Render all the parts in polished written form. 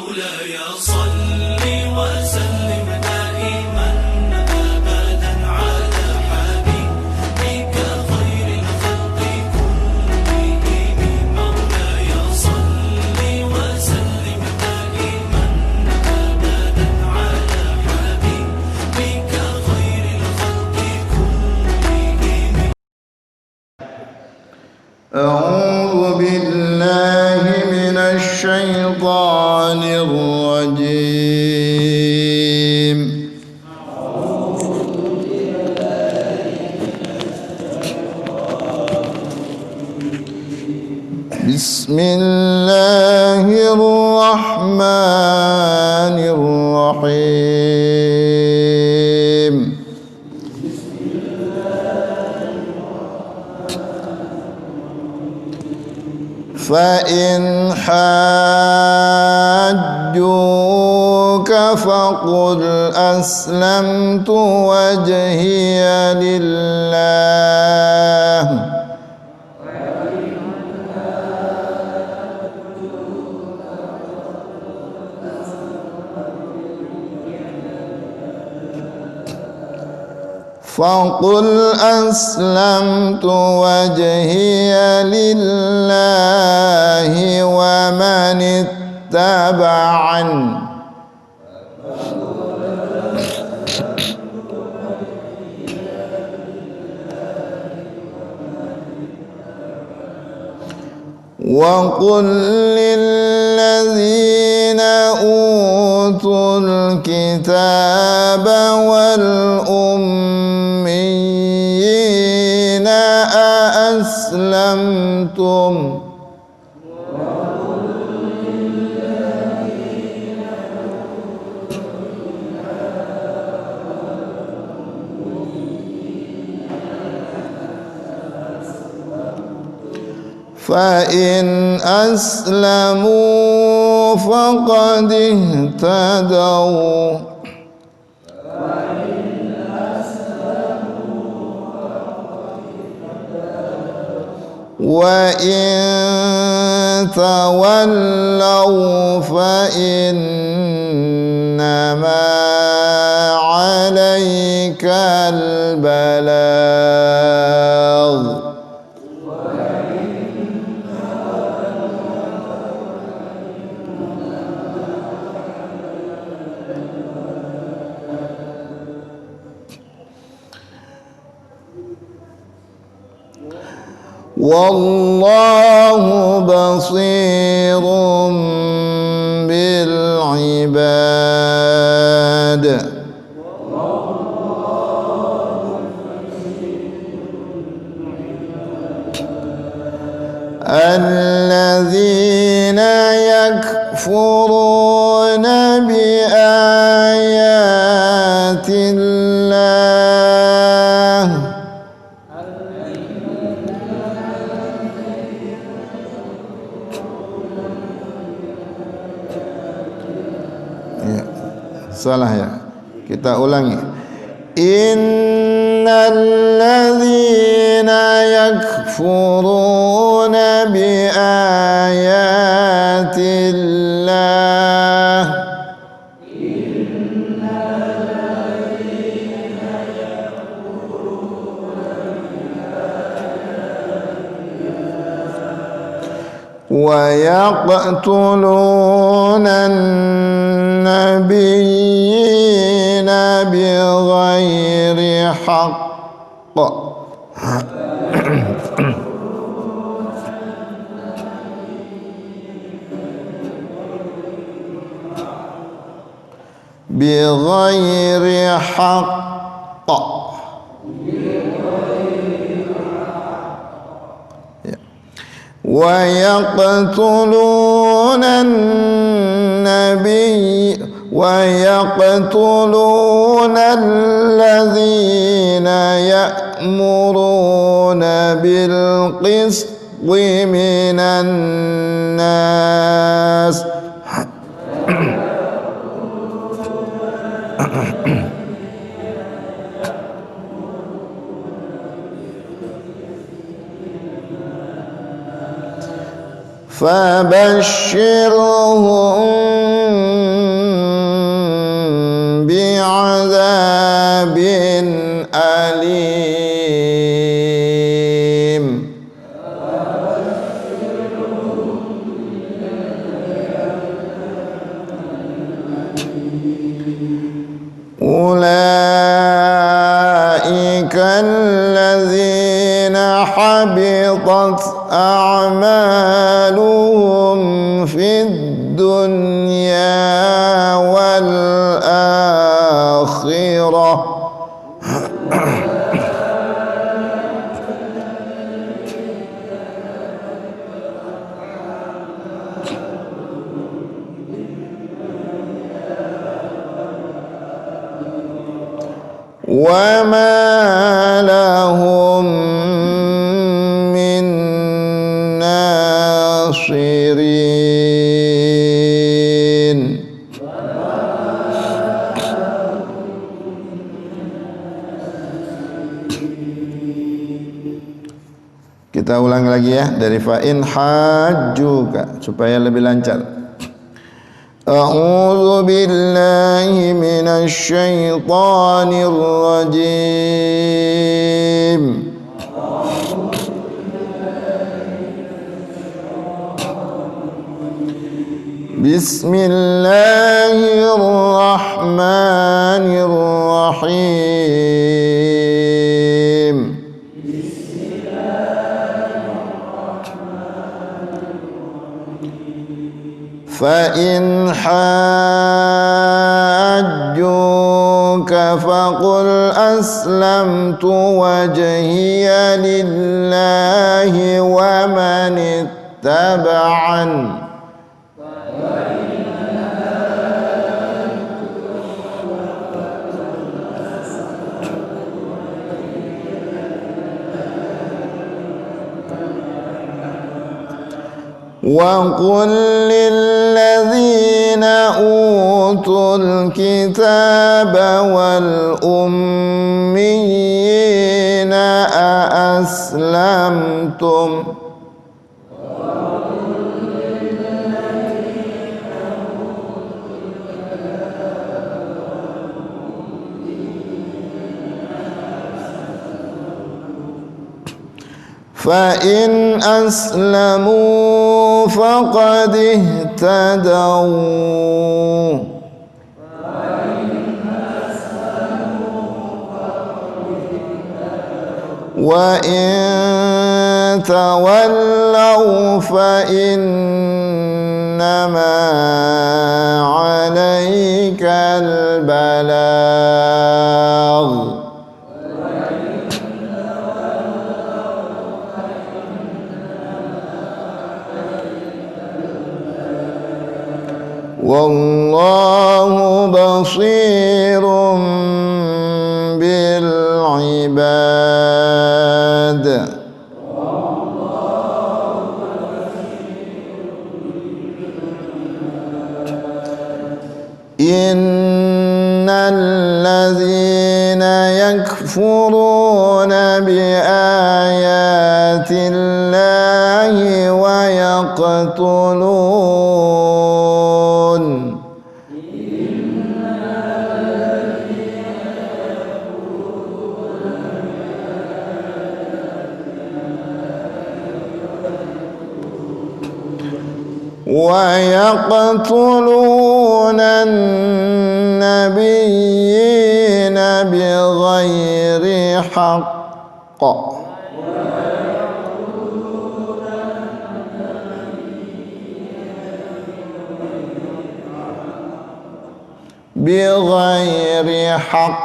مولاي صل وسلم دائما أبدا على حبيبك خير الخلق كلهم. مولاي صل وسلم دائما أبدا على حبيبك خير الخلق كلهم. أعوذ بالله من الشيطان الرجيم. بسم الله الرحمن الرحيم. فإن حاجوك فقل أسلمت وجهي لله فقل أسلمت وجهي لله ومن اتبعني وقل للذين أوتوا الكتاب والأميين أأسلمتم فإن أسلموا فقد اهتدوا وإن تولوا فإنما عليك البلاغ والله بصير بالعباد الذين يكفرون بآيات الله salah ya, kita ulangi. Innal ladzina yakfuruna bi ayatillah wa yaqtuluna an-nabiyina bighairi haqq bighairi haqq ويقتلون النبي ويقتلون الذين يأمرون بالقسط من الناس فبشرهم بعذاب أليم أولئك الذين حبطت أعمالهم في الدنيا والآخرة وما لهم من ناصرين. Kita ulang lagi ya dari fa'in hajjuka supaya lebih lancar. أعوذ بالله من الشيطان الرجيم بسم الله الرحمن الرحيم فإن حاجوك فقل أسلمت وجهي لله ومن اتبعني وقل للذين أوتوا الكتاب والأميين أأسلمتم فإن أسلموا فقد اهتدوا وإن تولوا فإنما عليك البلاغ والله بصير بالعباد إن الذين يكفرون بآيات الله ويقتلون النبيين بغير حق بغير حق.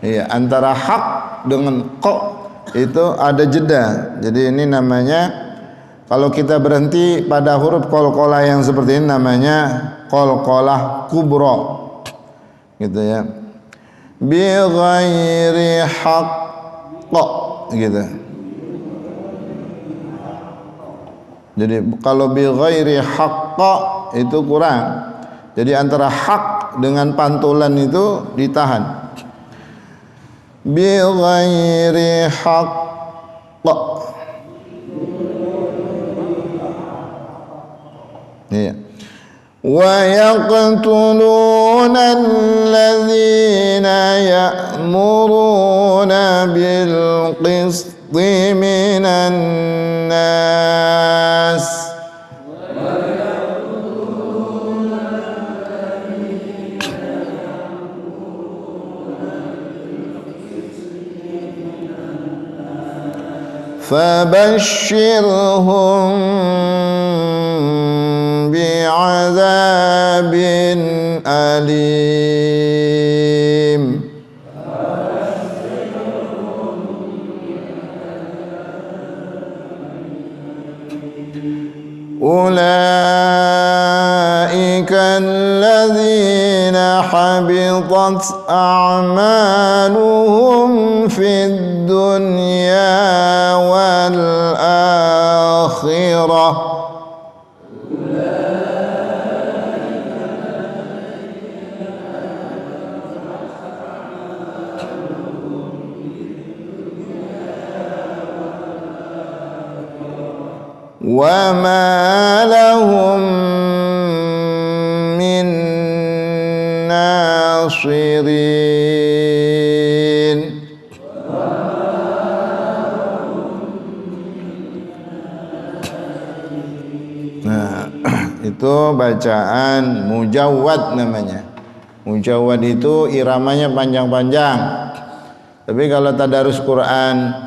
Ya, antara hak dengan kok itu ada jeda. Jadi ini namanya kalau kita berhenti pada huruf qalqalah yang seperti ini namanya qalqalah kubra. Gitu ya. Bi ghairi haqq gitu. Jadi kalau bi ghairi haqq itu kurang. Jadi antara hak dengan pantulan itu ditahan. Bi ghairi haqq Iya. ويقتلون الذين يأمرون بالقسط من الناس فبشرهم بعذاب أليم أولئك الذين حبطت أعمالهم في الدنيا والآخرة وما لهم من ناصرين. Nah, itu bacaan mujawwad namanya. Mujawwad itu iramanya panjang-panjang. Tapi kalau tadarus Quran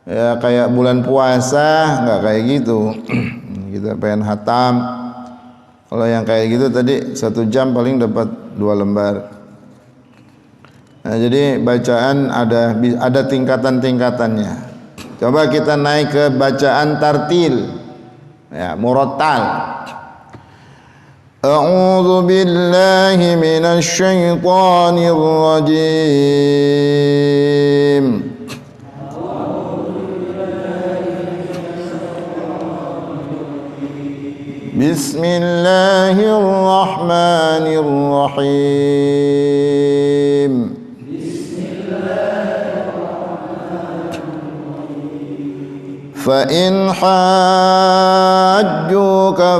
ya kayak bulan puasa nggak kayak gitu. Kita pengen hatam. Kalau yang kayak gitu tadi 1 jam paling dapat 2 lembar. Nah, jadi bacaan ada tingkatan-tingkatannya. Coba kita naik ke bacaan tartil, ya murattal. A'udzu billahi minasy syaithanir rajim. Bismillahirrahmanirrahim. فإن حاجوك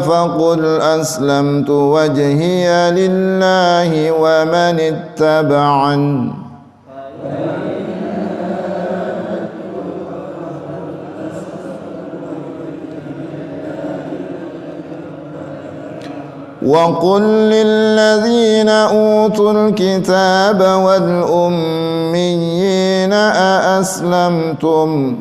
فقل أسلمت وجهي لله ومن اتبعني وقل للذين أوتوا الكتاب والأميين أأسلمتم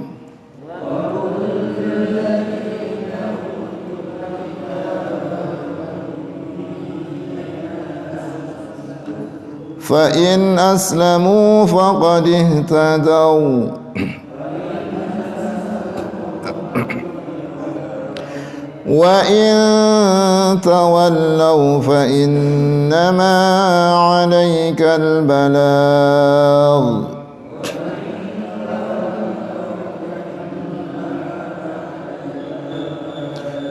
فإن أسلموا فقد اهتدوا وإن تولوا فإنما عليك البلاغ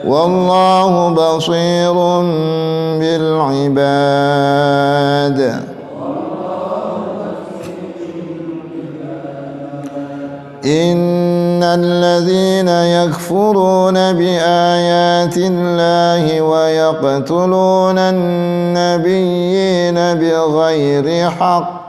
والله بصير بالعباد إن الذين يكفرون بآيات الله ويقتلون النبيين بغير حق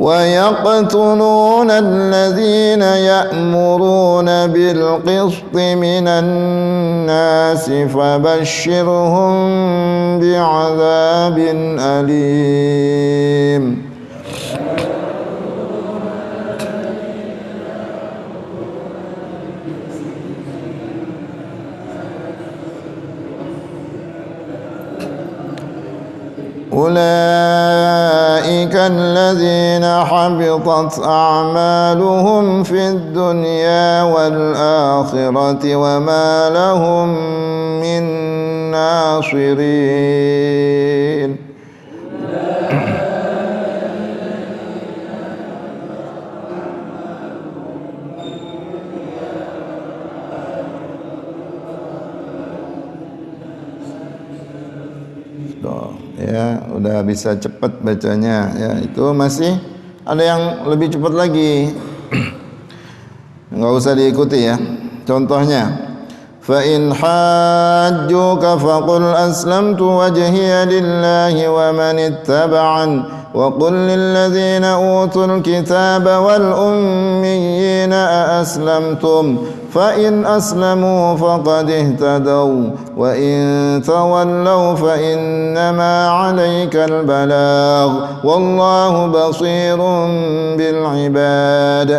ويقتلون الذين يأمرون بالقسط من الناس فبشرهم بعذاب أليم أولئك الذين حبطت أعمالهم في الدنيا والآخرة وما لهم من ناصرين. ya udah bisa cepat bacanya ya. Itu masih ada yang lebih cepat lagi. Enggak usah diikuti ya. Contohnya فَإِنْ حَاجُّوكَ فَقُلْ أَسْلَمْتُ وَجْهِيَ لِلَّهِ وَمَنِ اتَّبَعَنِ وَقُلْ لِلَّذِينَ أُوتُوا الْكِتَابَ وَالْأُمِّيِّينَ أَأَسْلَمْتُمْ فَإِنْ أَسْلَمُوا فَقَدِ اهْتَدَوْا وَإِنْ تَوَلَّوْا فَإِنَّمَا عَلَيْكَ الْبَلَاغُ وَاللَّهُ بَصِيرٌ بِالْعِبَادِ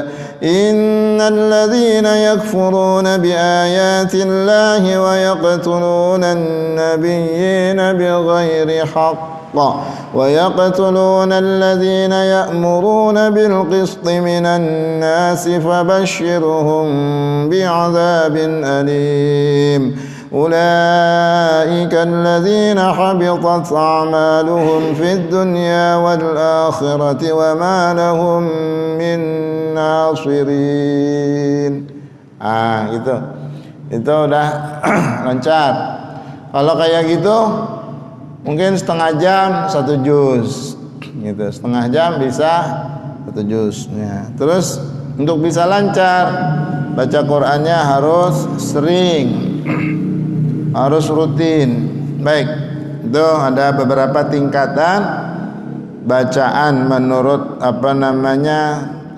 إِنَّ الَّذِينَ يَكْفُرُونَ بِآيَاتِ اللَّهِ وَيَقْتُلُونَ النَّبِيِّينَ بِغَيْرِ حَقٍّ ويقتلون الذين يأمرون بالقسط من الناس فبشرهم بعذاب أليم أولئك الذين حبطت أعمالهم في الدنيا والآخرة وما لهم من ناصرين. Itu udah lancar. Kalau kayak gitu mungkin setengah jam 1 juz gitu, setengah jam bisa 1 juz ya. Terus untuk bisa lancar baca Qur'annya harus sering, harus rutin. Baik, itu ada beberapa tingkatan bacaan menurut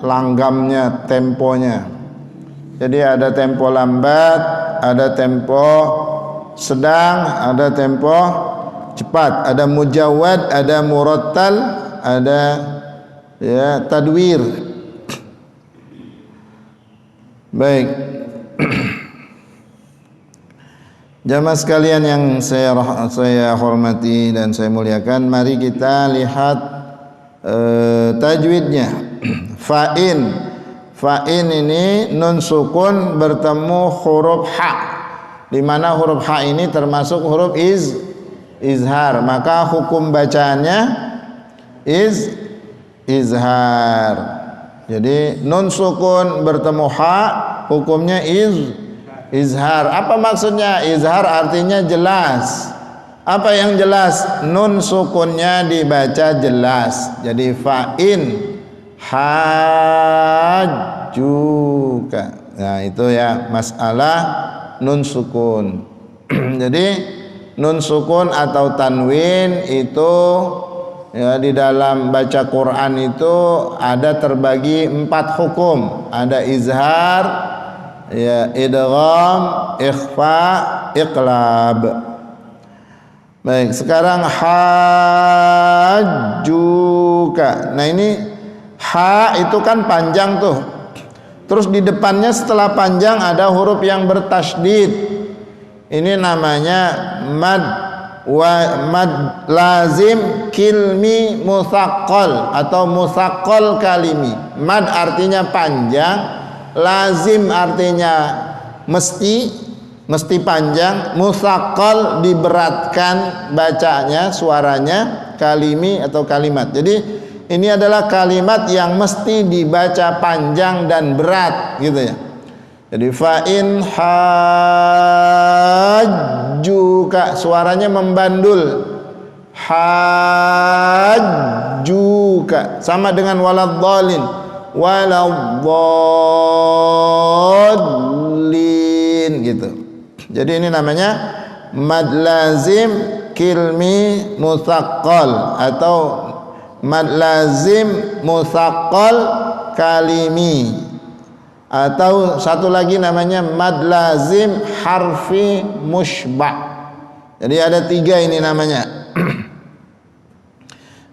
langgamnya, temponya. Jadi ada tempo lambat, ada tempo sedang, ada tempo cepat, ada mujawad, ada murattal, ada ya tadwir. Baik. Jamaah sekalian yang saya hormati dan saya muliakan, mari kita lihat tajwidnya. Fa'in ini nun sukun bertemu huruf ha, di mana huruf ha ini termasuk huruf izhar, maka hukum bacaannya izhar. Jadi nun sukun bertemu ha, hukumnya izhar. Apa maksudnya izhar? Artinya jelas. Apa yang jelas? Nun sukunnya dibaca jelas. Jadi fa'in hajjuka. Nah itu ya masalah nun sukun. Jadi nun sukun atau tanwin itu ya di dalam baca Quran itu ada terbagi 4 hukum. Ada izhar, ya idgham, ikhfa, iqlab. Baik, sekarang hajjuka. Nah ini ha itu kan panjang tuh. Terus di depannya setelah panjang ada huruf yang bertasydid. Ini namanya mad lazim kilmi musaqqal atau musaqqal kalimi. Mad artinya panjang, lazim artinya mesti panjang, musaqqal diberatkan bacanya, suaranya, kalimi atau kalimat. Jadi ini adalah kalimat yang mesti dibaca panjang dan berat gitu ya. Jadi fa'in hajjuka, suaranya membandul. Hajjuka sama dengan waladhdallin, waladhdallin gitu. Jadi ini namanya mad lazim kilmi musaqqal atau mad lazim musaqqal kalimi. Atau satu lagi namanya mad lazim harfi mushba'. Jadi ada 3 ini namanya.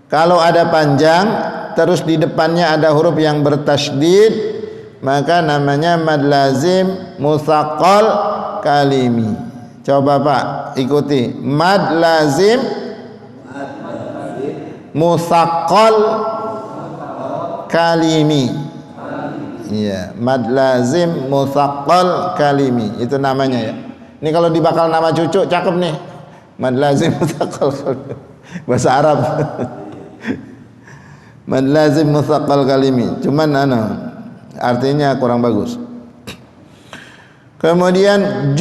Kalau ada panjang terus di depannya ada huruf yang bertasydid, maka namanya mad lazim musaqqal kalimi. Coba Pak ikuti. Mad lazim musaqqal kalimi. Iya, mad lazim musaqqal kalimi. Itu namanya ya. Ini kalau dibakal nama cucu cakep nih. Mad lazim musaqqal kalimi. Bahasa Arab. Mad lazim musaqqal kalimi. Cuman artinya kurang bagus. Kemudian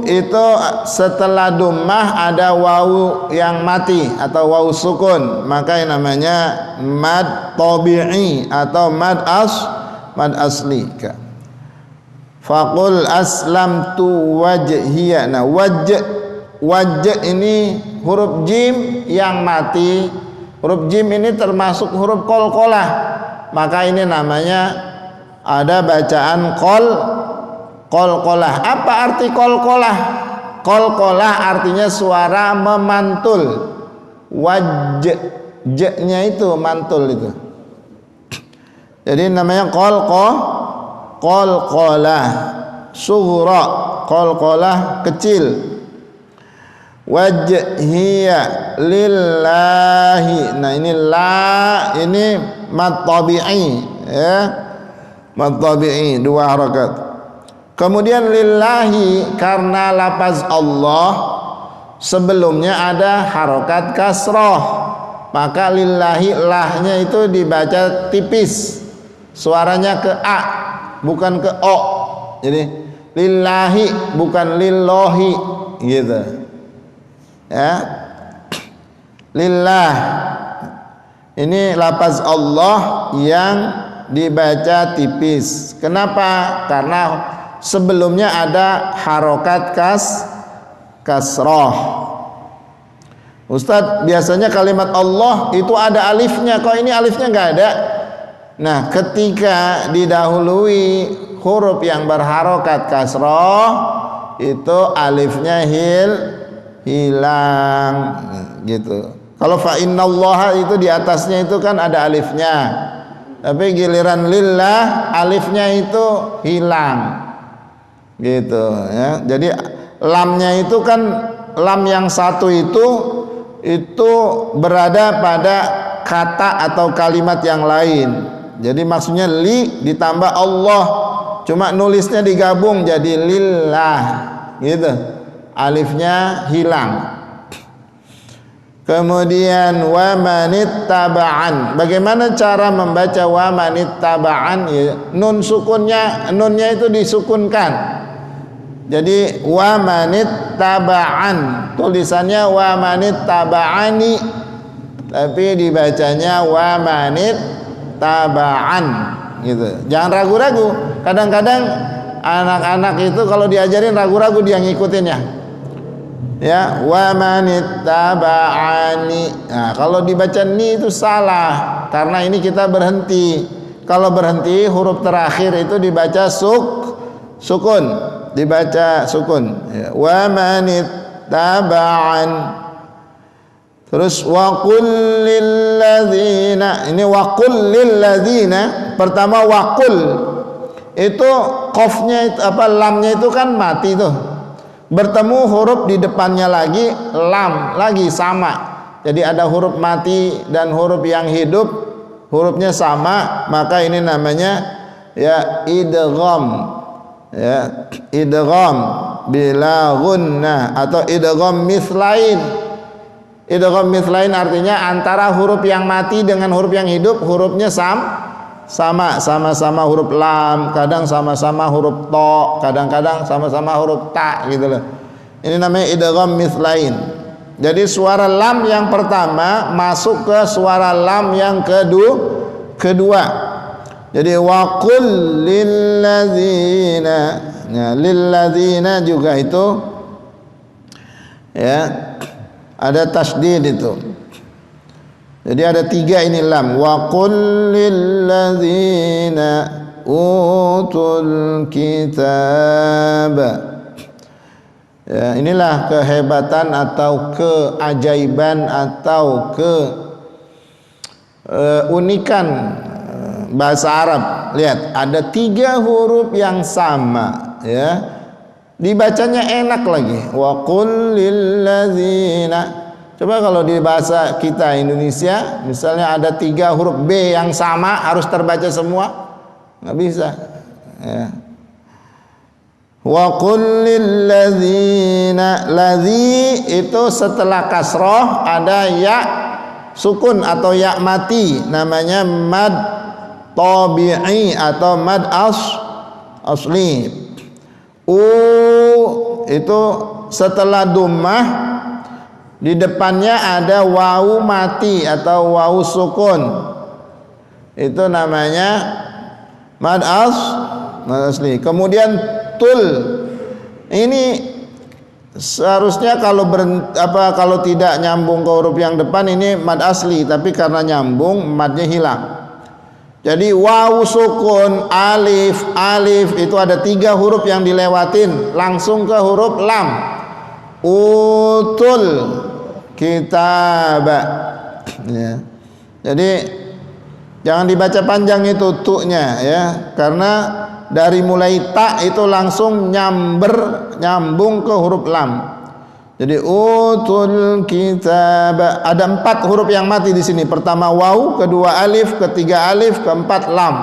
itu setelah dhammah ada wawu yang mati atau wawu sukun, maka yang namanya mad tabi'i atau mad asli. Faqul aslamtu wajhiya. Nah, wajh ini huruf jim yang mati. Huruf jim ini termasuk huruf qalqalah. Maka ini namanya ada bacaan qalqalah. Apa arti qalqalah? Qalqalah artinya suara memantul. J-nya itu mantul itu. Jadi namanya qalqalah sughra, qalqalah kecil. Wajhiya lillahi. Nah, ini ini mad tabi'i ya. Mad tabi'i 2 harakat. Kemudian lillahi karena lafaz Allah sebelumnya ada harokat kasroh, maka lillahi lahnya itu dibaca tipis, suaranya ke a bukan ke o. Jadi lillahi bukan lillahi gitu ya. Lillah ini lafaz Allah yang dibaca tipis. Kenapa? Karena sebelumnya ada harokat kasroh. Ustadz, biasanya kalimat Allah itu ada alifnya, kok ini alifnya nggak ada? Nah, ketika didahului huruf yang berharokat kasroh, itu alifnya hilang gitu. Kalau fa innallaha itu di atasnya itu kan ada alifnya, tapi giliran lillah alifnya itu hilang gitu ya. Jadi lamnya itu kan lam yang satu itu berada pada kata atau kalimat yang lain. Jadi maksudnya li ditambah Allah, cuma nulisnya digabung jadi lillah gitu, alifnya hilang. Kemudian wa manittaba'an. Bagaimana cara membaca wa manittaba'an? Ya, nun sukunnya, nunnya itu disukunkan. Jadi wa manittaba'an, tulisannya wa manittaba'ani, tapi dibacanya wa manittaba'an gitu. Jangan ragu-ragu. Kadang-kadang anak-anak itu kalau diajarin ragu-ragu dia ngikutinnya. Ya, wa manittaba'ani. Nah, kalau dibaca ni itu salah karena ini kita berhenti. Kalau berhenti huruf terakhir itu dibaca sukun, dibaca sukun. Ya, wa manittaba'an. Terus wa qul lil ladzina. Ini wa qul lil ladzina. Pertama wa qul. Itu qafnya itu apa, lamnya itu kan mati tuh. Bertemu huruf di depannya lagi lam lagi sama, jadi ada huruf mati dan huruf yang hidup, hurufnya sama, maka ini namanya ya idgham, ya idgham bila gunnah atau idgham mithlain. Idgham mithlain artinya antara huruf yang mati dengan huruf yang hidup hurufnya sama-sama huruf lam, kadang sama-sama huruf to, kadang-kadang sama-sama huruf ta gitu loh. Ini namanya idgham mithlain. Jadi suara lam yang pertama masuk ke suara lam yang kedua. Jadi wa qul lil ladzina. Nah, lil ladzina juga itu ya ada tasydid itu. Jadi ada 3 ini lam. Wa qul lil ladzina utul kitab. Ya, inilah kehebatan atau keajaiban atau keunikan bahasa Arab. Lihat, ada 3 huruf yang sama ya. Dibacanya enak lagi. Wa qul lil ladzina. Coba kalau di bahasa kita Indonesia, misalnya ada 3 huruf B yang sama harus terbaca semua, nggak bisa. Ya. Wa qul lil ladzina, ladzi itu setelah kasroh ada ya sukun atau ya mati, namanya mad tabi'i atau mad asli. itu setelah dhammah di depannya ada wawu mati atau wawu sukun. Itu namanya mad asli. Kemudian tul. Ini seharusnya kalau kalau tidak nyambung ke huruf yang depan ini mad asli, tapi karena nyambung madnya hilang. Jadi wawu sukun, alif itu ada 3 huruf yang dilewatin langsung ke huruf lam. Utul kitab. Ya. Jadi jangan dibaca panjang itu tu'nya ya, karena dari mulai ta itu langsung nyambung ke huruf lam. Jadi utul kitab, ada 4 huruf yang mati di sini. Pertama waw, kedua alif, ketiga alif, keempat lam.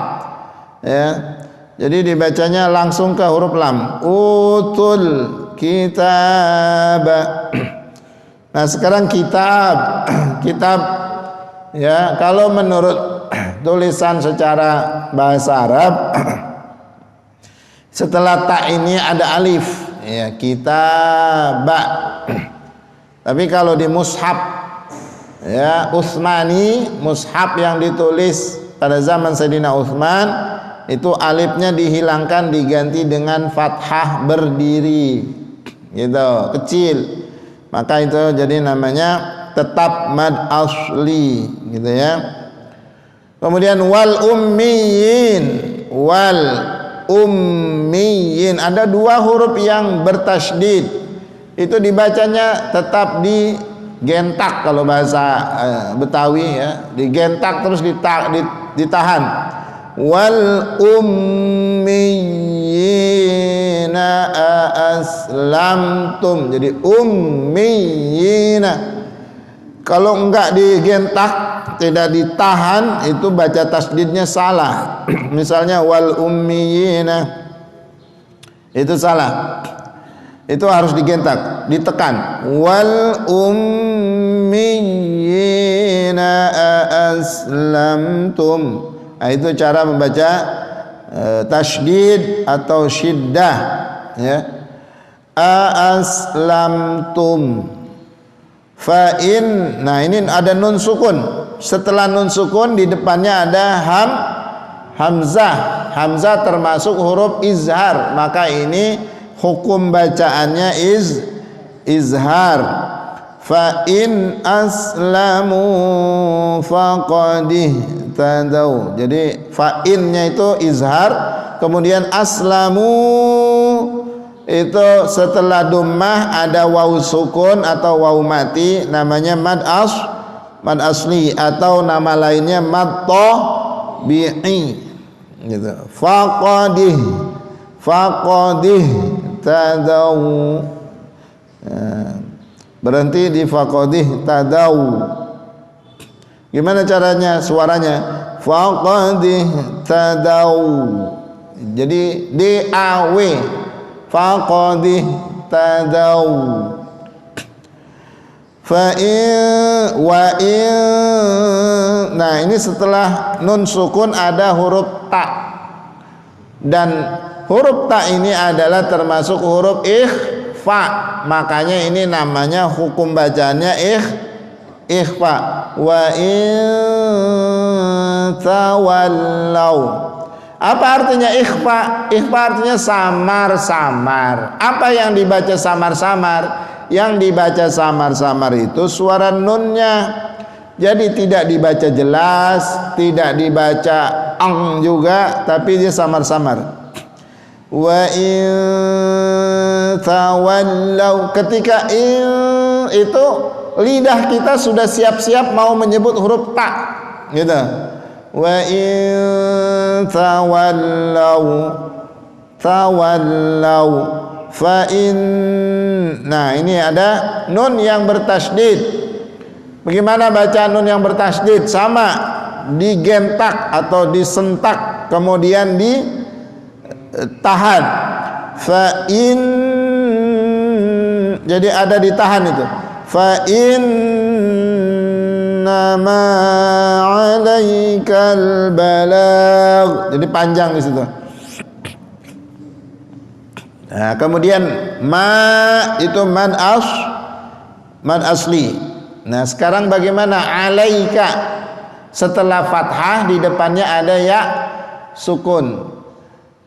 Ya. Jadi dibacanya langsung ke huruf lam. Utul kitab. Nah, sekarang kitab. Kitab ya, kalau menurut tulisan secara bahasa Arab setelah ta ini ada alif ya, kitaba. Tapi kalau di mushaf ya Utsmani, mushaf yang ditulis pada zaman Sayyidina Utsman, itu alifnya dihilangkan diganti dengan fathah berdiri gitu, kecil. Maka itu jadi namanya tetap mad asli gitu ya. Kemudian wal ummiyin, ada 2 huruf yang bertasydid. Itu dibacanya tetap digentak kalau bahasa Betawi ya, digentak terus ditahan. Wal ummiyina aslamtum. Jadi ummiyina. Kalau enggak digentak, tidak ditahan, itu baca tasdidnya salah. Misalnya wal ummiyina, itu salah. Itu harus digentak, ditekan. Wal ummiyina aslamtum. Nah, itu cara membaca tasydid atau syiddah ya. Aslamtum. Fa'in, nah ini ada nun sukun. Setelah nun sukun di depannya ada hamzah. Hamzah termasuk huruf izhar, maka ini hukum bacaannya izhar. Fa'in aslamu faqadih tadau. Jadi fa'innya itu izhar, kemudian aslamu itu setelah dhammah ada wawu sukun atau wawu mati, namanya mad asli, atau nama lainnya mad tabi'i gitu. Faqadih tadau. Berhenti di faqadih tadau. Gimana caranya suaranya? Faqadih tadau. Jadi DAW. Faqadih tadau. Nah ini setelah nun sukun ada huruf ta, dan huruf ta ini adalah termasuk huruf ikhfa, makanya ini namanya hukum bacaannya ikhfa. Wa in tawallau. Apa artinya ikhfa? Ikhfa artinya samar-samar. Apa yang dibaca samar-samar? Yang dibaca samar-samar itu suara nunnya. Jadi tidak dibaca jelas, tidak dibaca ang juga, tapi dia samar-samar. Wa in tawallau. Ketika itu lidah kita sudah siap-siap mau menyebut huruf ta gitu. Wa in tawallau fa in. Nah ini ada nun yang bertasydid. Bagaimana baca nun yang bertasydid? Sama, digentak atau disentak kemudian ditahan. Fa in, jadi ada ditahan itu. Fa in nama alaikal balagh. Jadi panjang di situ. Nah, kemudian ma itu mad asli. Nah, sekarang bagaimana alaika? Setelah fathah di depannya ada ya sukun.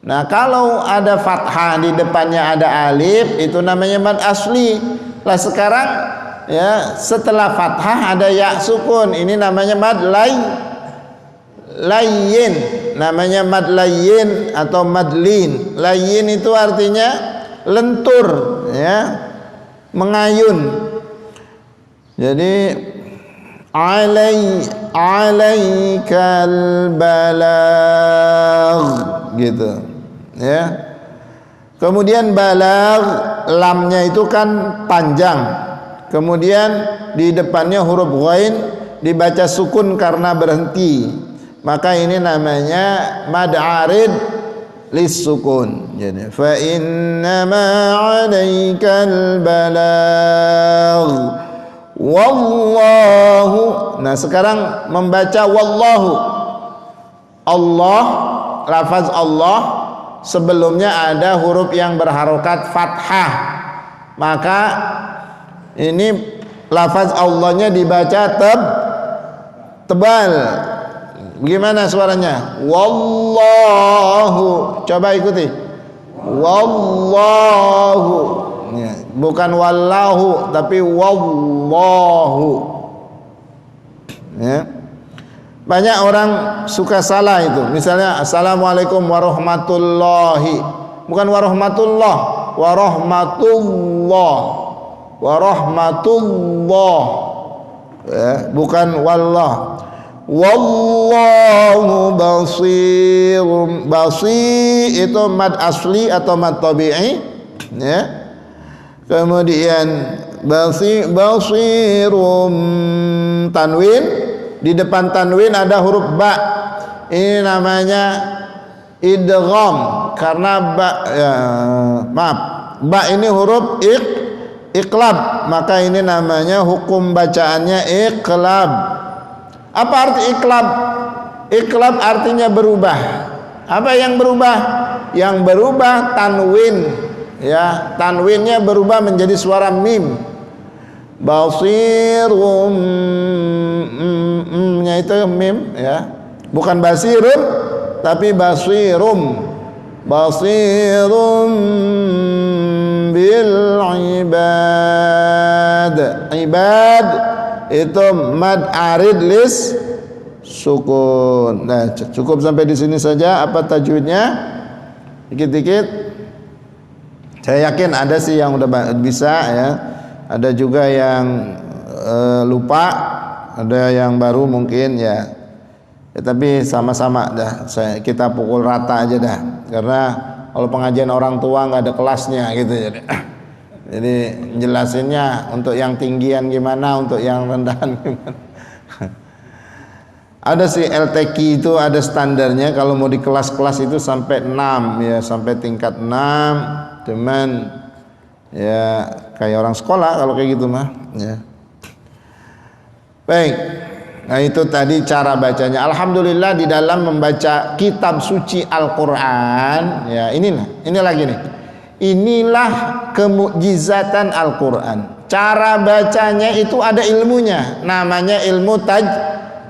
Nah, kalau ada fathah di depannya ada alif, itu namanya mad asli. Lah sekarang ya setelah fathah ada ya sukun, ini namanya mad layyin, namanya mad layyin atau madlin. Layyin itu artinya lentur, ya, mengayun. Jadi alaikal balagh gitu, ya. Kemudian balagh, lamnya itu kan panjang, kemudian di depannya huruf ghain dibaca sukun karena berhenti, maka ini namanya mad arid lis sukun. Jadi fa innama 'alaikal balagh wallahu. Nah, sekarang membaca wallahu, Allah, lafaz Allah sebelumnya ada huruf yang berharokat fathah, maka ini lafaz Allahnya dibaca tebal. Bagaimana suaranya? Wallahu. Coba ikuti. Wallahu. Ya, bukan wallahu tapi wallahu. Ya. Banyak orang suka salah itu. Misalnya assalamualaikum warahmatullahi, bukan warahmatullah, warahmatullah, warahmatullah, ya, bukan wallah. Wallahu basirum. Basir itu mad asli atau mad tabi'i, ya. Kemudian basirum tanwin, di depan tanwin ada huruf ba. Ini namanya idgham karena ba, ya, maaf, ba ini huruf iqlab, maka ini namanya hukum bacaannya iqlab. Apa arti iqlab? Iqlab artinya berubah. Apa yang berubah? Yang berubah tanwin, ya, tanwinnya berubah menjadi suara mim. Basirum, nya itu mim, ya, bukan basirun tapi basirum. Basirum bil ibad. Ibad itu mad arid lis sukun. Nah, cukup sampai di sini saja. Apa tajwidnya? Dikit-dikit. Saya yakin ada sih yang udah bisa, ya. Ada juga yang lupa, ada yang baru mungkin, ya. Ya, tapi sama-sama dah, kita pukul rata aja dah. Karena kalau pengajian orang tua nggak ada kelasnya gitu, jadi jelasinnya untuk yang tinggian gimana, untuk yang rendahan gimana. Ada sih LTQ itu ada standarnya, kalau mau di kelas-kelas itu sampai 6, ya, sampai tingkat 6. Cuman ya kayak orang sekolah kalau kayak gitu mah, ya. Baik. Nah, itu tadi cara bacanya. Alhamdulillah di dalam membaca kitab suci Al-Qur'an, ya, ini lagi nih. Inilah kemukjizatan Al-Qur'an. Cara bacanya itu ada ilmunya, namanya ilmu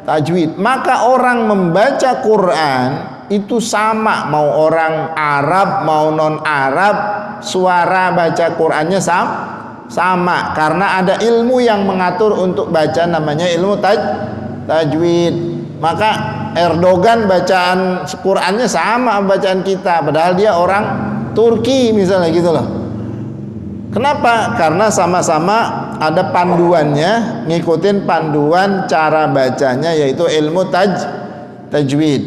tajwid. Maka orang membaca Quran itu sama, mau orang Arab mau non Arab, suara baca Qurannya sama karena ada ilmu yang mengatur untuk baca, namanya ilmu tajwid. Maka Erdogan bacaan Qurannya sama bacaan kita, padahal dia orang Turki misalnya gitu loh. Kenapa? Karena sama-sama ada panduannya, ngikutin panduan cara bacanya, yaitu ilmu tajwid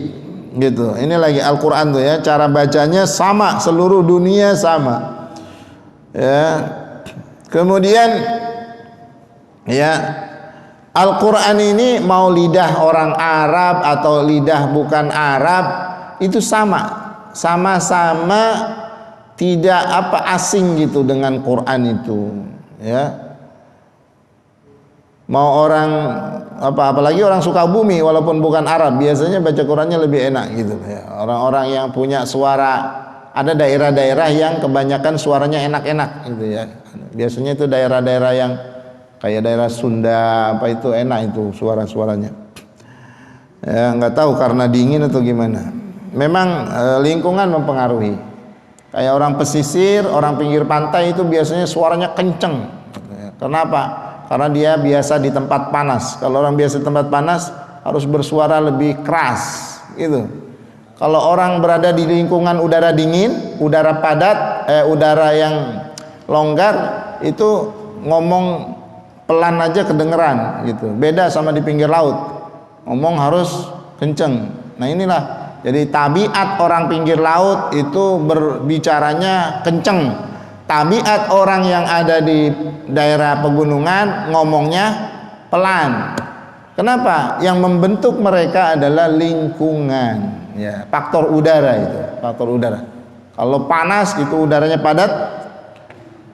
gitu. Ini lagi Al-Quran tuh, ya, cara bacanya sama, seluruh dunia sama, ya. Kemudian, ya, Al-Quran ini mau lidah orang Arab atau lidah bukan Arab itu sama-sama tidak asing gitu dengan Quran itu, ya. Mau orang apalagi orang Sukabumi walaupun bukan Arab, biasanya baca Qurannya lebih enak gitu, ya. Orang-orang yang punya suara ada daerah-daerah yang kebanyakan suaranya enak-enak gitu ya. Biasanya itu daerah-daerah yang kayak daerah Sunda apa itu enak itu suara-suaranya. Ya nggak tahu karena dingin atau gimana. Memang lingkungan mempengaruhi. Kayak orang pesisir, orang pinggir pantai itu biasanya suaranya kenceng. Kenapa? Karena dia biasa di tempat panas. Kalau orang biasa di tempat panas harus bersuara lebih keras gitu. Kalau orang berada di lingkungan udara dingin, udara padat, udara yang longgar, itu ngomong pelan aja kedengeran gitu. Beda sama di pinggir laut, ngomong harus kenceng. Nah inilah, jadi tabiat orang pinggir laut itu berbicaranya kenceng. Tabiat orang yang ada di daerah pegunungan ngomongnya pelan. Kenapa? Yang membentuk mereka adalah lingkungan. Ya, faktor udara itu, faktor udara. Kalau panas itu udaranya padat,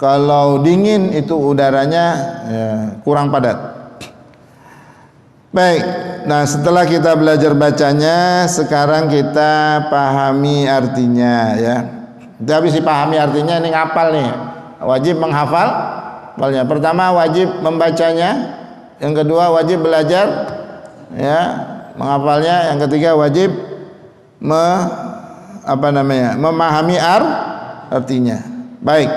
kalau dingin itu udaranya ya, kurang padat. Baik, nah setelah kita belajar bacanya, sekarang kita pahami artinya ya. Kita bisa pahami artinya, ini ngapal nih. Wajib menghafal. Pertama wajib membacanya, yang kedua wajib belajar ya, menghafalnya, yang ketiga wajib memahami artinya. Baik.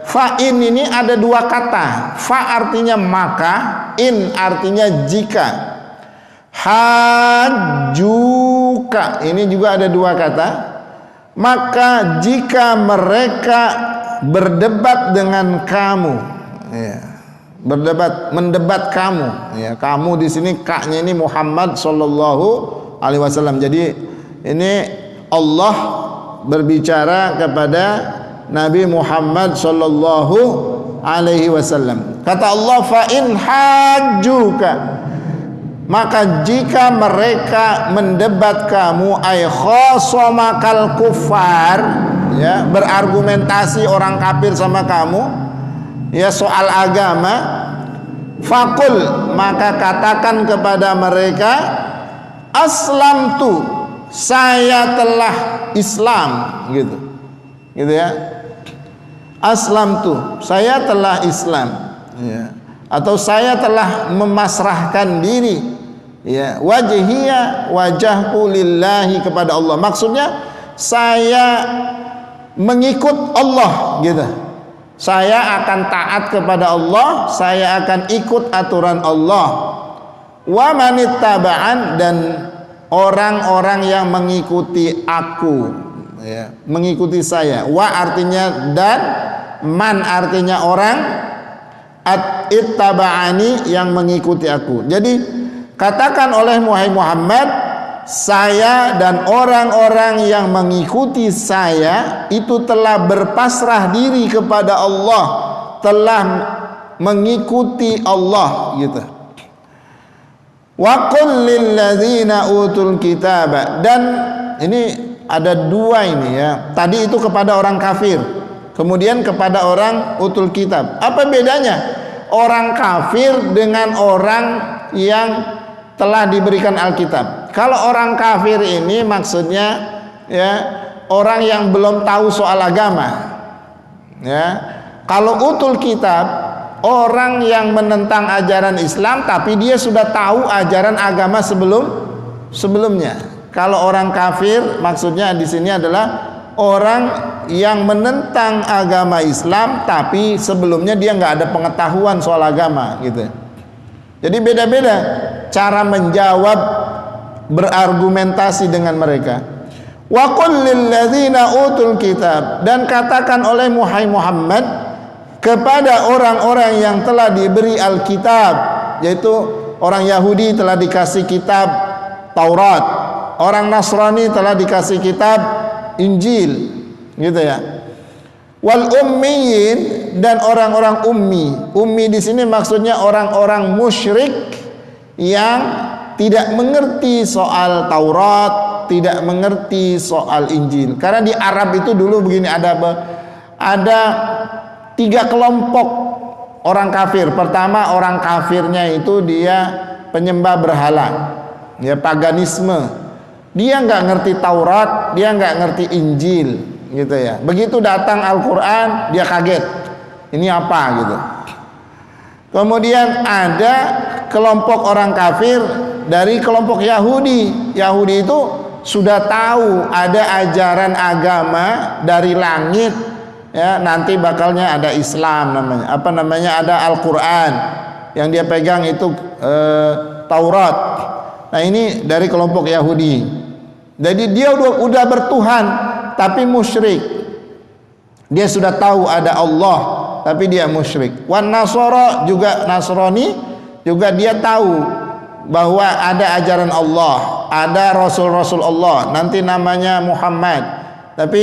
Fa'in ini ada dua kata. Fa artinya maka, in artinya jika. Hajuka ini juga ada dua kata. Maka jika mereka berdebat dengan kamu, ya, mendebat kamu, ya, kamu di sini kaknya ini Muhammad sallallahu alaihi wasallam. Jadi ini Allah berbicara kepada Nabi Muhammad sallallahu alaihi wasallam. Kata Allah, fa in hajjuka, maka jika mereka mendebat kamu, ay khosomakal kufar, ya, berargumentasi orang kafir sama kamu, ya, soal agama, fakul, maka katakan kepada mereka, aslamtu, saya telah Islam, gitu ya. Aslamtu, saya telah Islam, ya. Atau saya telah memasrahkan diri, ya, wajhiya, wajahku lillahi, kepada Allah. Maksudnya saya mengikut Allah, gitu. Saya akan taat kepada Allah, saya akan ikut aturan Allah. Wa manittaba'an, dan orang-orang yang mengikuti aku, ya, mengikuti saya. Wa artinya dan, man artinya orang, ittaba'ani yang mengikuti aku. Jadi katakan oleh Muhammad, saya dan orang-orang yang mengikuti saya itu telah berpasrah diri kepada Allah, telah mengikuti Allah, gitu. Wa qul lil ladzina utul kitaba, dan ini ada dua ini ya. Tadi itu kepada orang kafir, kemudian kepada orang utul kitab. Apa bedanya orang kafir dengan orang yang telah diberikan Alkitab? Kalau orang kafir ini maksudnya ya orang yang belum tahu soal agama. Ya. Kalau utul kitab, orang yang menentang ajaran Islam tapi dia sudah tahu ajaran agama sebelumnya. Kalau orang kafir maksudnya di sini adalah orang yang menentang agama Islam tapi sebelumnya dia nggak ada pengetahuan soal agama, gitu. Jadi beda-beda cara menjawab, berargumentasi dengan mereka. Wa qul lil ladzina utul kitab, dan katakan oleh Muhammad kepada orang-orang yang telah diberi Alkitab, yaitu orang Yahudi telah dikasih kitab Taurat, orang Nasrani telah dikasih kitab Injil, gitu ya. Wal ummiyin, dan orang-orang ummi. Ummi di sini maksudnya orang-orang musyrik yang tidak mengerti soal Taurat, tidak mengerti soal Injil. Karena di Arab itu dulu begini, ada tiga kelompok orang kafir. Pertama, orang kafirnya itu dia penyembah berhala, ya, paganisme. Dia nggak ngerti Taurat, dia nggak ngerti Injil, gitu ya. Begitu datang Al-Quran dia kaget, ini apa gitu. Kemudian ada kelompok orang kafir dari kelompok Yahudi. Yahudi itu sudah tahu ada ajaran agama dari langit, ya, nanti bakalnya ada Islam namanya. Apa namanya? Ada Al-Quran. Yang dia pegang itu Taurat. Nah, ini dari kelompok Yahudi. Jadi dia udah bertuhan tapi musyrik. Dia sudah tahu ada Allah tapi dia musyrik. Wan Nasara juga Nasrani juga dia tahu bahwa ada ajaran Allah, ada Rasul-Rasul Allah, nanti namanya Muhammad. Tapi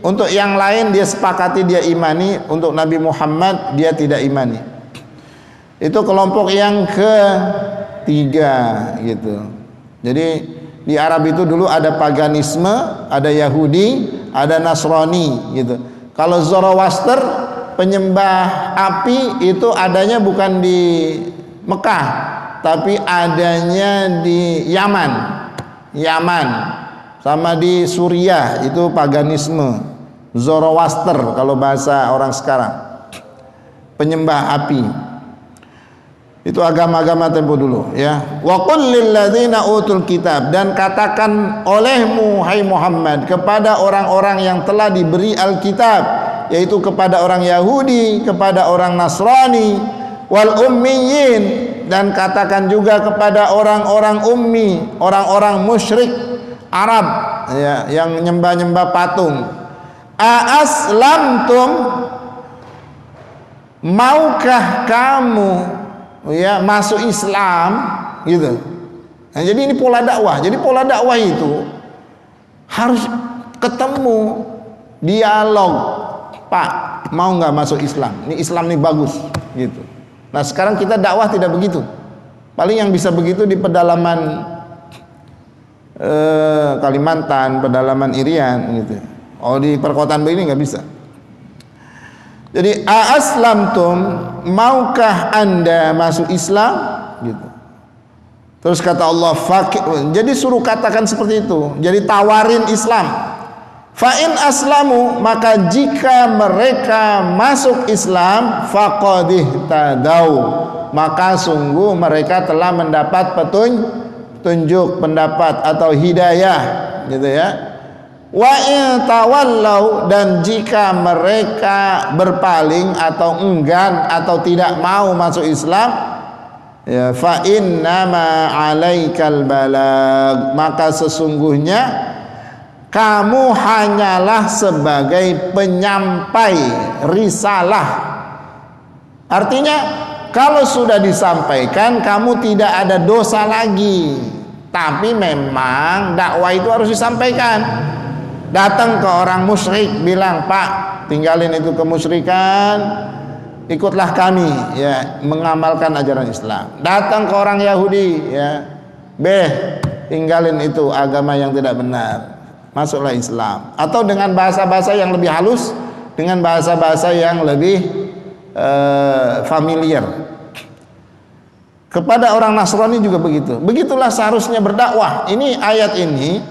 untuk yang lain dia sepakati dia imani, untuk Nabi Muhammad dia tidak imani. Itu kelompok yang ketiga gitu. Jadi di Arab itu dulu ada paganisme, ada Yahudi, ada Nasrani gitu. Kalau Zoroaster, penyembah api, itu adanya bukan di Mekah, tapi adanya di Yaman. Sama di Suriah itu paganisme, Zoroaster kalau bahasa orang sekarang, penyembah api. Itu agama-agama tempo dulu, ya. Wa qul lil ladzina utul kitab, dan katakan olehmu hai Muhammad kepada orang-orang yang telah diberi Alkitab, yaitu kepada orang Yahudi, kepada orang Nasrani, wal ummiyin, dan katakan juga kepada orang-orang ummi, orang-orang musyrik Arab, ya, yang nyembah-nyembah patung. A aslamtum, maukah kamu, ya, masuk Islam gitu. Nah, jadi ini pola dakwah. Jadi pola dakwah itu harus ketemu, dialog. Pak, mau nggak masuk Islam? Ini Islam ini bagus gitu. Nah, sekarang kita dakwah tidak begitu. Paling yang bisa begitu di pedalaman Kalimantan, pedalaman Irian gitu. Oh, di perkotaan begini nggak bisa. Jadi aslamtum, maukah anda masuk Islam gitu. Terus kata Allah jadi suruh katakan seperti itu. Jadi tawarin Islam. Fa in aslamu, maka jika mereka masuk Islam, faqad ihtadaw, maka sungguh mereka telah mendapat petunjuk, pendapat atau hidayah gitu ya. Wa in tawallau, dan jika mereka berpaling atau enggan atau tidak mau masuk Islam, ya, fa innama alaikal balag, maka sesungguhnya kamu hanyalah sebagai penyampai risalah. Artinya kalau sudah disampaikan kamu tidak ada dosa lagi. Tapi memang dakwah itu harus disampaikan. Datang ke orang musyrik, bilang, Pak, tinggalin itu kemusyrikan, ikutlah kami, ya, mengamalkan ajaran Islam. Datang ke orang Yahudi, ya, tinggalin itu agama yang tidak benar, masuklah Islam. Atau dengan bahasa-bahasa yang lebih halus, dengan bahasa-bahasa yang lebih familiar. Kepada orang Nasrani juga begitu. Begitulah seharusnya berdakwah. Ini ayat ini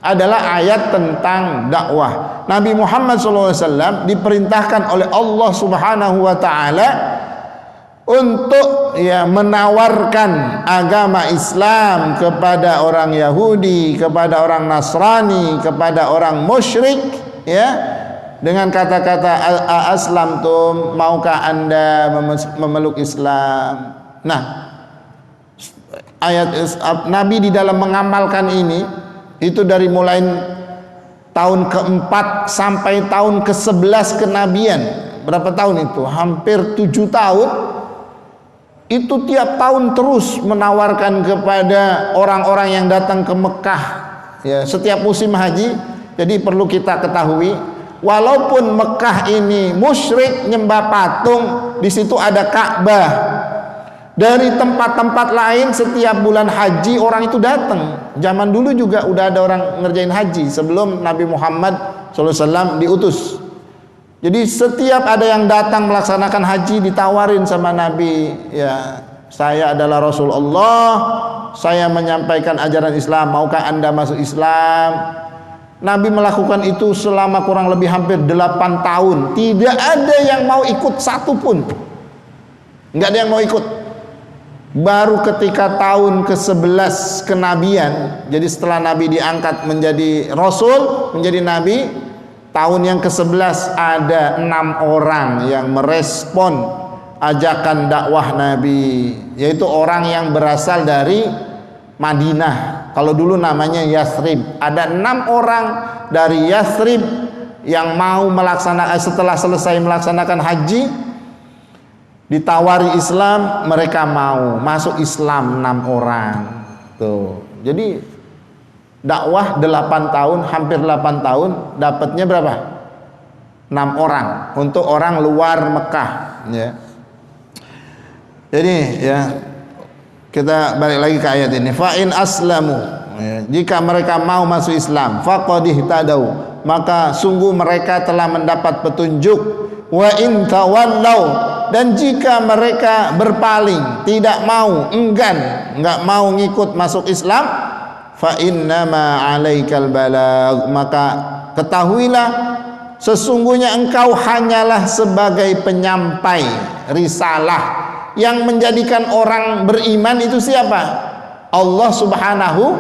adalah ayat tentang dakwah. Nabi Muhammad SAW diperintahkan oleh Allah Subhanahu wa taala untuk, ya, menawarkan agama Islam kepada orang Yahudi, kepada orang Nasrani, kepada orang musyrik, ya, dengan kata-kata aslamtum, maukah anda memeluk Islam. Nah, ayat Nabi di dalam mengamalkan ini itu dari mulai tahun ke-4 sampai tahun ke-11 kenabian. Berapa tahun itu? Hampir 7 tahun. Itu tiap tahun terus menawarkan kepada orang-orang yang datang ke Mekah, ya, setiap musim haji. Jadi perlu kita ketahui, walaupun Mekah ini musyrik, nyembah patung, di situ ada Ka'bah. Dari tempat-tempat lain setiap bulan haji orang itu datang. Zaman dulu juga udah ada orang ngerjain haji sebelum Nabi Muhammad SAW diutus. Jadi setiap ada yang datang melaksanakan haji ditawarin sama Nabi, ya, saya adalah Rasulullah, saya menyampaikan ajaran Islam, maukah anda masuk Islam? Nabi melakukan itu selama kurang lebih hampir 8 tahun. Tidak ada yang mau ikut satupun. Enggak ada yang mau ikut. Baru ketika tahun ke-11 kenabian, jadi setelah Nabi diangkat menjadi Rasul, menjadi Nabi, tahun yang ke-11 ada 6 orang yang merespon ajakan dakwah Nabi, yaitu orang yang berasal dari Madinah. Kalau dulu namanya Yathrib. Ada 6 orang dari Yathrib yang mau melaksanakan, setelah selesai melaksanakan haji, ditawari Islam, mereka mau masuk Islam 6 orang. Tuh. Jadi dakwah 8 tahun, hampir 8 tahun, dapatnya berapa? 6 orang untuk orang luar Mekah, ya. Jadi ya, kita balik lagi ke ayat ini. Fa in aslamu, ya, jika mereka mau masuk Islam, faqad ihtadau, maka sungguh mereka telah mendapat petunjuk. Wa in tawallau, dan jika mereka berpaling, tidak mau, enggan, enggak mau ngikut masuk Islam, fa innama alaikal balagh, maka ketahuilah sesungguhnya engkau hanyalah sebagai penyampai risalah. Yang menjadikan orang beriman itu siapa? Allah Subhanahu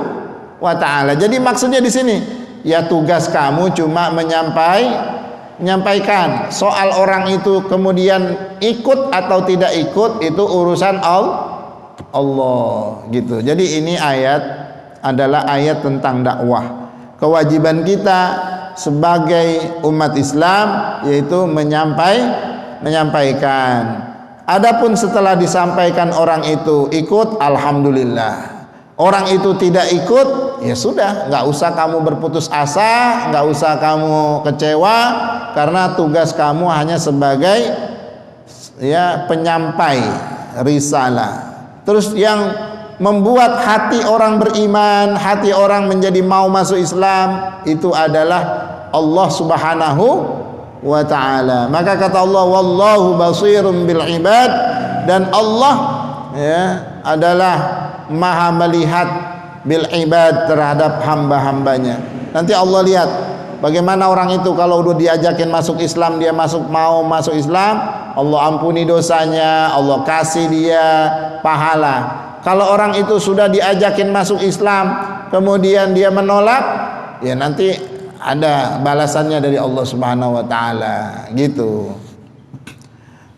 wa taala. Jadi maksudnya di sini, ya tugas kamu cuma menyampaikan. Soal orang itu kemudian ikut atau tidak ikut itu urusan Allah gitu. Jadi ini ayat adalah ayat tentang dakwah. Kewajiban kita sebagai umat Islam yaitu menyampaikan. Adapun setelah disampaikan orang itu ikut, alhamdulillah. Orang itu tidak ikut, ya sudah, nggak usah kamu berputus asa, nggak usah kamu kecewa, karena tugas kamu hanya sebagai ya penyampai risalah. Terus yang membuat hati orang beriman, hati orang menjadi mau masuk Islam, itu adalah Allah Subhanahu wa ta'ala. Maka kata Allah, wallahu basirun bil ibad, dan Allah ya adalah maha melihat bil ibad terhadap hamba-hambanya. Nanti Allah lihat bagaimana orang itu kalau udah diajakin masuk Islam, dia mau masuk Islam, Allah ampuni dosanya, Allah kasih dia pahala. Kalau orang itu sudah diajakin masuk Islam kemudian dia menolak, ya nanti ada balasannya dari Allah Subhanahu wa taala gitu.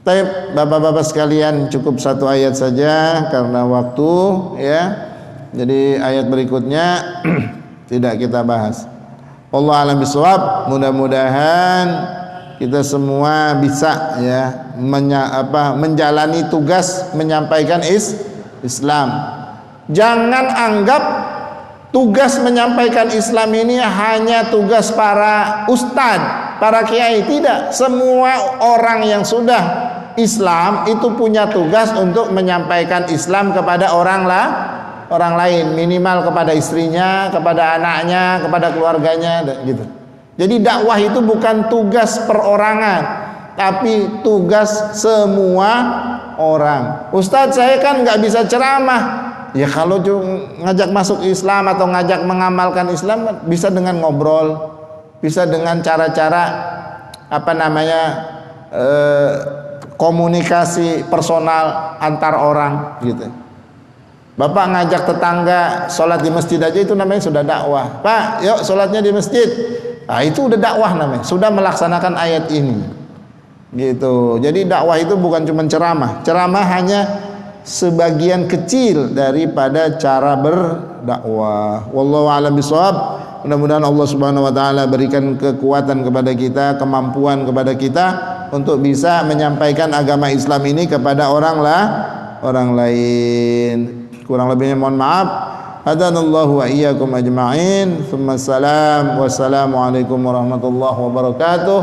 Baik, Bapak-bapak sekalian, cukup satu ayat saja karena waktu ya. Jadi ayat berikutnya tidak kita bahas. Wallahu a'lam bishawab. Mudah-mudahan kita semua bisa ya menjalani tugas menyampaikan Islam. Jangan anggap tugas menyampaikan Islam ini hanya tugas para ustadz, para kiai. Tidak, semua orang yang sudah Islam itu punya tugas untuk menyampaikan Islam kepada orang lain, minimal kepada istrinya, kepada anaknya, kepada keluarganya gitu. Jadi dakwah itu bukan tugas perorangan, tapi tugas semua orang. Ustadz, saya kan nggak bisa ceramah. Ya kalau ngajak masuk Islam atau ngajak mengamalkan Islam bisa dengan ngobrol, bisa dengan cara-cara komunikasi personal antar orang gitu. Bapak ngajak tetangga sholat di masjid aja itu namanya sudah dakwah. Pak, yuk sholatnya di masjid. Nah, itu udah dakwah namanya, sudah melaksanakan ayat ini gitu. Jadi dakwah itu bukan cuma ceramah. Ceramah hanya sebagian kecil daripada cara berdakwah. Wallahu a'lam bishawab. Mudah-mudahan Allah Subhanahu wa taala berikan kekuatan kepada kita, kemampuan kepada kita untuk bisa menyampaikan agama Islam ini kepada orang lain. Kurang lebihnya mohon maaf. Hadanallahu wa iyyakum ajma'in. Wassalamualaikum warahmatullahi wabarakatuh.